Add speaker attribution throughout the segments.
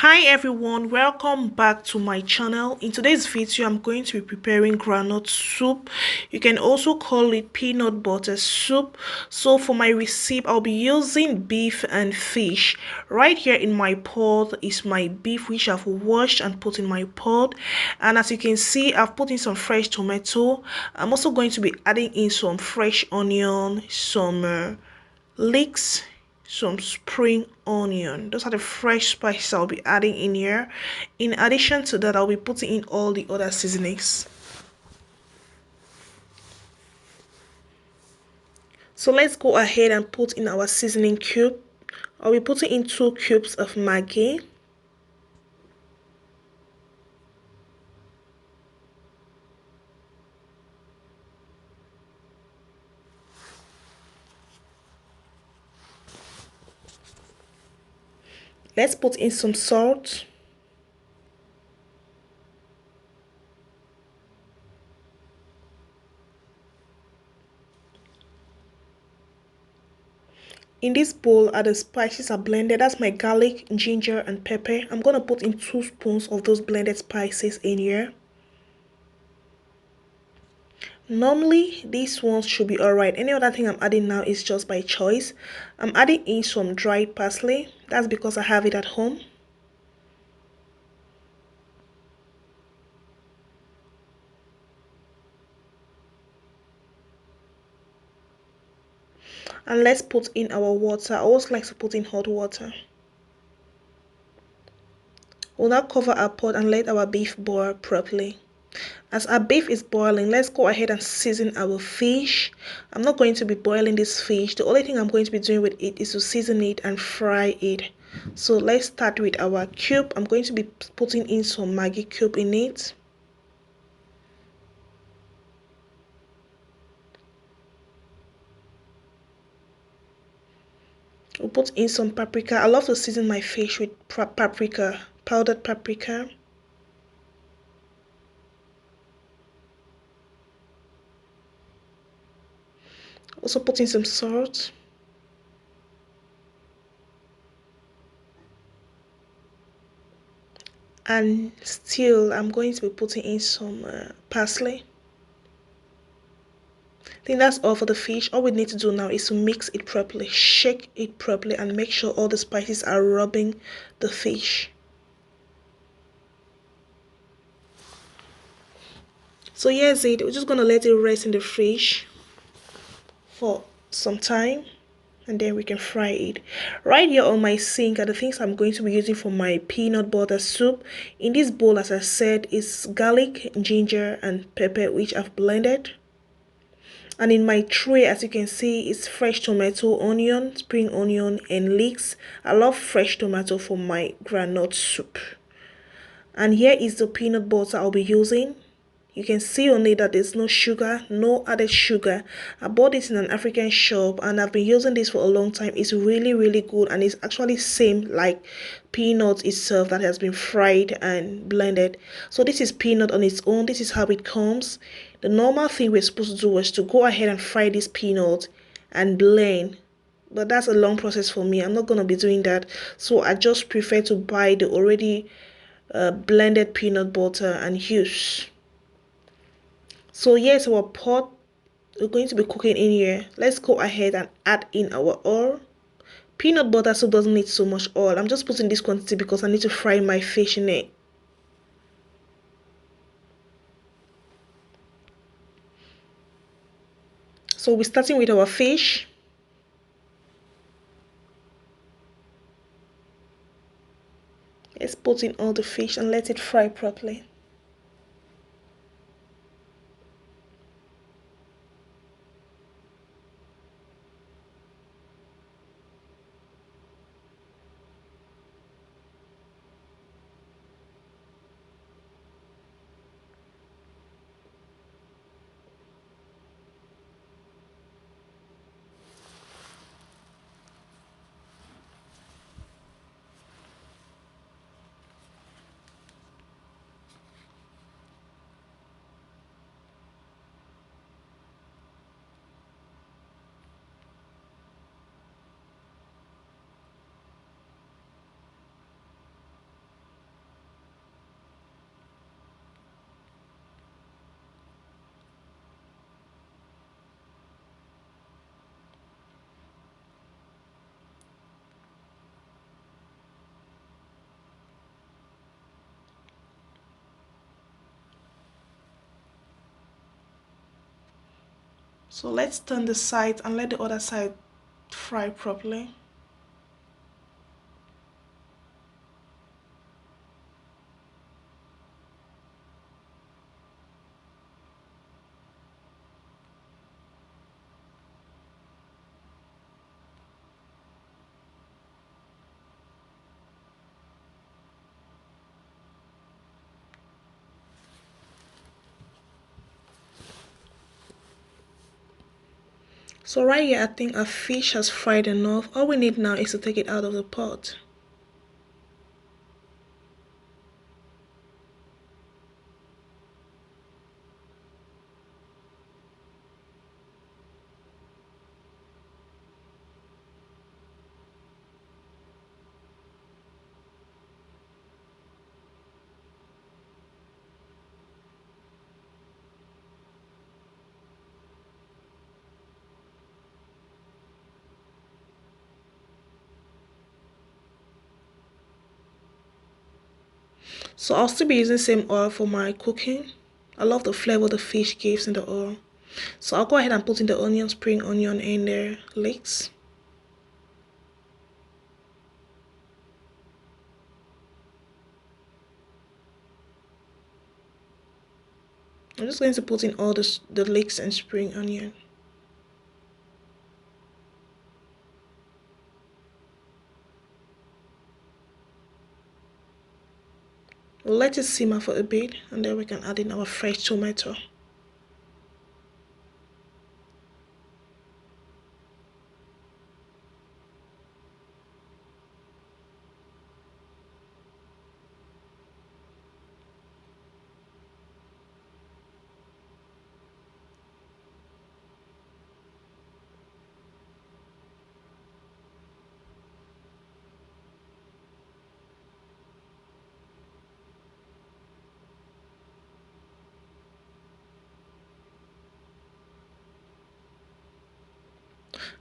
Speaker 1: Hi everyone, welcome back to my channel. In today's video I'm going to be preparing groundnut soup. You can also call it peanut butter soup. So for my recipe I'll be using beef and fish. Right here in my pot is my beef, which I've washed and put in my pot, and as you can see I've put in some fresh tomato. I'm also going to be adding in some fresh onion, some leeks, some spring onion. Those are the fresh spices I'll be adding in here. In addition to that, I'll be putting in all the other seasonings. So let's go ahead and put in our seasoning cube. I'll be putting in 2 cubes of Maggi. Let's put in some salt. In this bowl are the spices are blended. That's my garlic, ginger, and pepper. I'm gonna put in 2 spoons of those blended spices in here. Normally these ones should be alright. Any other thing I'm adding now is just by choice. I'm adding in some dried parsley. That's because I have it at home. And let's put in our water. I always like to put in hot water. We'll now cover our pot and let our beef boil properly. As our beef is boiling, let's go ahead and season our fish. I'm not going to be boiling this fish. The only thing I'm going to be doing with it is to season it and fry it. So let's start with our cube. I'm going to be putting in some Maggi cube in it. We'll put in some paprika. I love to season my fish with paprika, powdered paprika. Also put in some salt. And still, I'm going to be putting in some parsley. I think that's all for the fish. All we need to do now is to mix it properly, shake it properly, and make sure all the spices are rubbing the fish. So here's it. We're just gonna let it rest in the fridge for some time, and then we can fry it. Right here on my sink are the things I'm going to be using for my peanut butter soup. In this bowl, as I said, is garlic, ginger, and pepper, which I've blended. And in my tray, as you can see, is fresh tomato, onion, spring onion, and leeks. I love fresh tomato for my groundnut soup. And here is the peanut butter I'll be using. You can see on it that there's no sugar, no added sugar. I bought this in an African shop and I've been using this for a long time. It's really good, and it's actually same like peanut itself that has been fried and blended. So this is peanut on its own. This is how it comes. The normal thing we're supposed to do was to go ahead and fry this peanut and blend, but that's a long process for me. I'm not going to be doing that, so I just prefer to buy the already blended peanut butter and use. So yes, our pot, we're going to be cooking in here. Let's go ahead and add in our oil. Peanut butter soup doesn't need so much oil. I'm just putting this quantity because I need to fry my fish in it. So we're starting with our fish. Let's put in all the fish and let it fry properly. So let's turn the side and let the other side fry properly. So right here, I think our fish has fried enough. All we need now is to take it out of the pot. So I'll still be using the same oil for my cooking. I love the flavor the fish gives in the oil. So I'll go ahead and put in the onion, spring onion in the leeks. I'm just going to put in all the leeks and spring onion. We'll let it simmer for a bit and then we can add in our fresh tomato.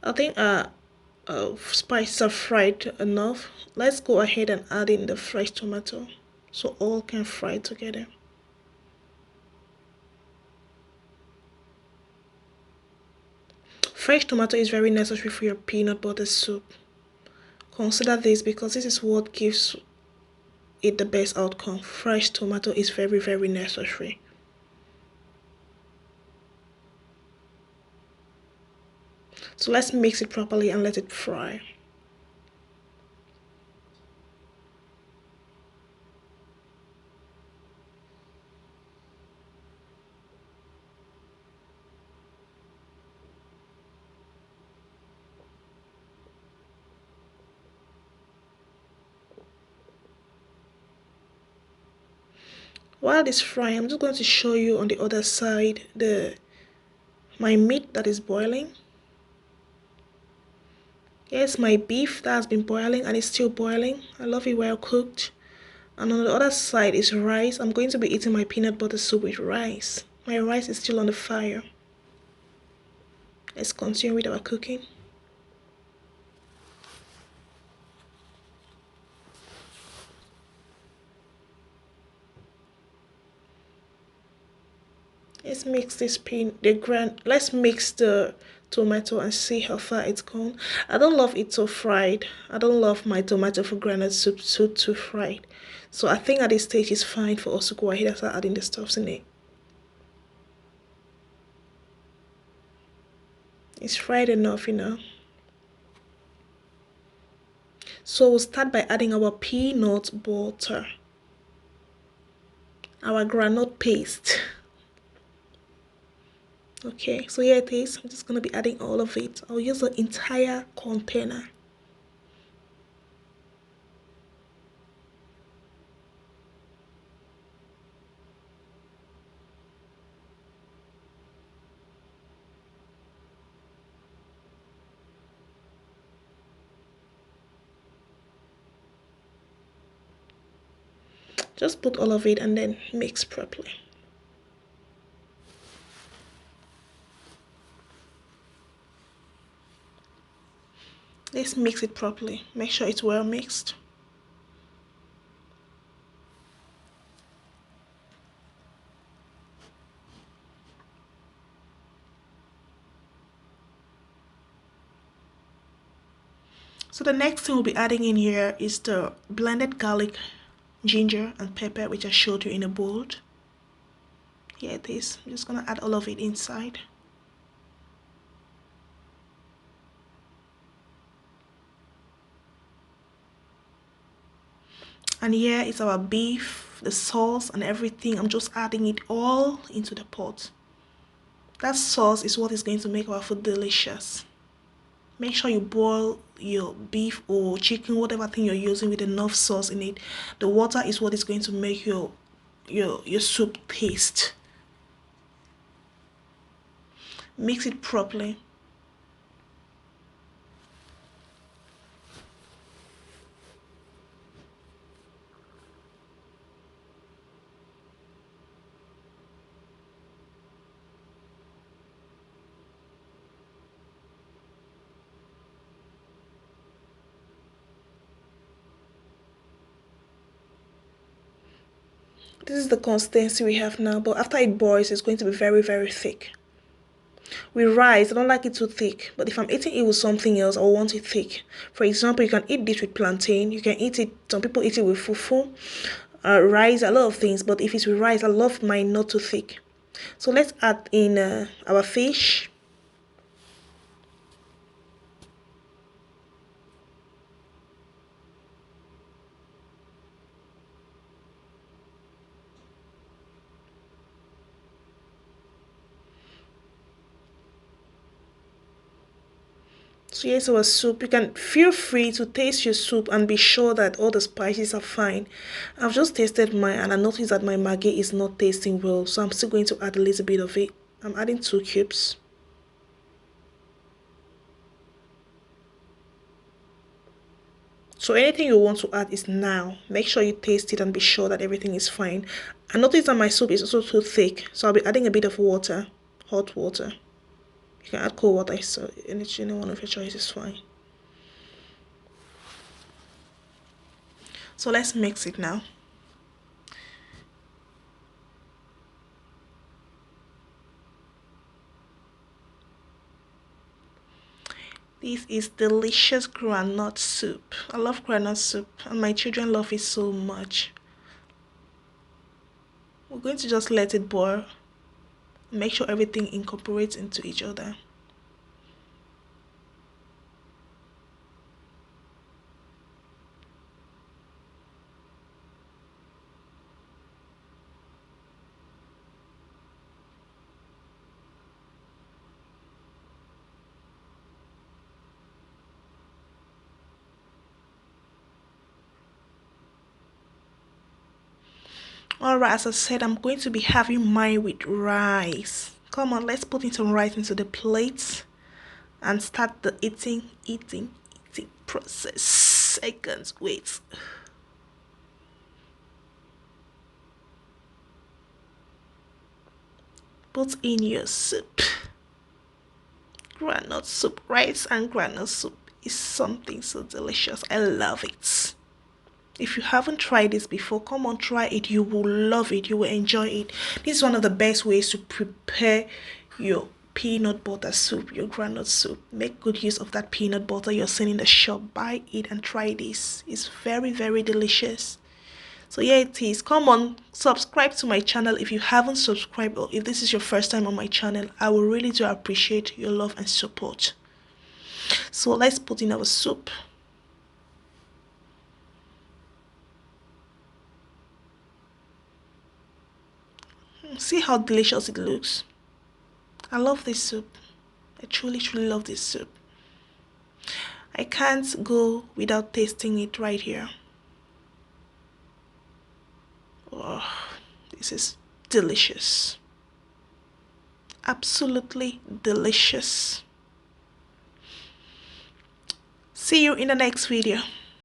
Speaker 1: I think spices are fried enough. Let's go ahead and add in the fresh tomato so all can fry together. Fresh tomato is very necessary for your peanut butter soup. Consider this because this is what gives it the best outcome. Fresh tomato is very, very necessary. So let's mix it properly and let it fry. While this frying, I'm just going to show you on the other side my meat that is boiling. Here's my beef that has been boiling and it's still boiling. I love it well cooked. And on the other side is rice. I'm going to be eating my peanut butter soup with rice. My rice is still on the fire. Let's continue with our cooking. Let's mix let's mix the tomato and see how far it's gone. I don't love it so fried. I don't love my tomato for groundnut soup so too fried. So I think at this stage it's fine for us to go ahead and start adding the stuffs in it. It's fried enough, you know. So we'll start by adding our peanut butter, our groundnut paste. Okay, so here it is. I'm just going to be adding all of it. I'll use the entire container. Just put all of it and then mix properly. Let's mix it properly. Make sure it's well mixed. So the next thing we'll be adding in here is the blended garlic, ginger and pepper, which I showed you in a bowl. Here it is. I'm just gonna add all of it inside. And here is our beef, the sauce and everything. I'm just adding it all into the pot. That sauce is what is going to make our food delicious. Make sure you boil your beef or chicken, whatever thing you're using, with enough sauce in it. The water is what is going to make your soup taste. Mix it properly. This is the consistency we have now, but after it boils, it's going to be very, very thick. With rice, I don't like it too thick, but if I'm eating it with something else, I want it thick. For example, you can eat this with plantain, you can eat it, some people eat it with fufu, rice, a lot of things, but if it's with rice, I love mine not too thick. So let's add in our fish. So here's our soup. You can feel free to taste your soup and be sure that all the spices are fine. I've just tasted mine and I noticed that my Maggi is not tasting well, so I'm still going to add a little bit of it. I'm adding 2 cubes. So anything you want to add is now. Make sure you taste it and be sure that everything is fine. I noticed that my soup is also too thick, so I'll be adding a bit of water, hot water. You can add cold water, so any one of your choice is fine. So let's mix it now. This is delicious groundnut soup. I love groundnut soup and my children love it so much. We're going to just let it boil. Make sure everything incorporates into each other. Alright, as I said, I'm going to be having mine with rice. Come on, let's put in some rice into the plates and start the eating process. Seconds, wait. Put in your soup. Groundnut soup, rice and groundnut soup is something so delicious. I love it. If you haven't tried this before, come on, try it. You will love it. You will enjoy it. This is one of the best ways to prepare your peanut butter soup, your groundnut soup. Make good use of that peanut butter you're seeing in the shop. Buy it and try this. It's very, very delicious. So yeah, it is. Come on, subscribe to my channel if you haven't subscribed, or if this is your first time on my channel. I will really do appreciate your love and support. So let's put in our soup. See how delicious it looks. I love this soup. I truly, truly love this soup. I can't go without tasting it right here. Oh, this is delicious. Absolutely delicious. See you in the next video.